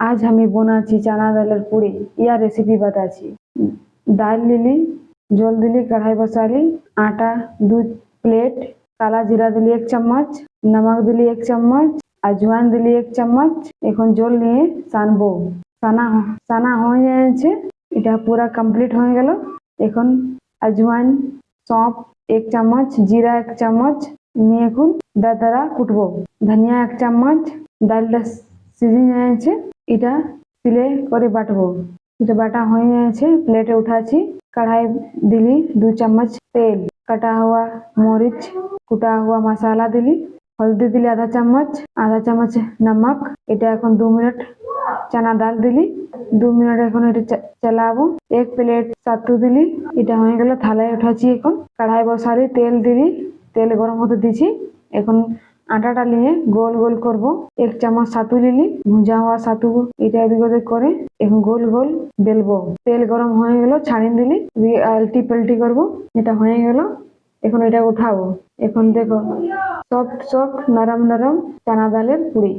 आज हमें बनाচ্ছি চানা ডালের পুরি। या रेसिपी बताচ্ছি। ডাল লিলি, জল দিলি, কড়াই বসালি, आटा 2 प्लेट, काला जीरा दिली 1 चम्मच, नमक दिली 1 चम्मच, अजवाइन दिली 1 चम्मच। এখন জল নিয়ে সানবো। সানা হয়ে যাচ্ছে, এটা পুরা কমপ্লিট হয়ে গেল। এখন अजवाइन, सौंफ 1 चम्मच, जीरा 1 चम्मच নিয়ে এখন দারদারা কুটবো। ধনিয়া 1 चम्मच। ডালটা সিজে যাচ্ছে, এটা সিলে করে বাটবো। এটা বাটা হয়ে গেছে, প্লেটে উঠাচ্ছি। कढ़ाई दिली 2 चम्मच तेल, कटा हुआ मरीच, कुटा हुआ मसाला दिली, हल्दी दिली आधा चम्मच नमक। এটা এখন 2 মিনিট চানা ডাল দিলি, 2 মিনিট এখন এটা চালাবো। 1 প্লেট ছাতু দিলি, এটা হয়ে গেল। থালায় উঠাচ্ছি। এখন কড়াই বসালি, তেল দিলি, তেল গরম হতে দিছি। এখন আটাটা নিয়ে গোল গোল করব। 1 চামচ ছাতু নিলি, ভুজা হওয়া ছাতু, এটা এদিক ওদিক করে এখন গোল গোল বেলবো। তেল গরম হয়ে গেল, ছাড়িয়ে দিলি, আলটি পাল্টি করবো। এটা হয়ে গেল, এখন এটা উঠাবো। এখন দেখো সফট সফট নরম নরম চানা ডালের পুরি।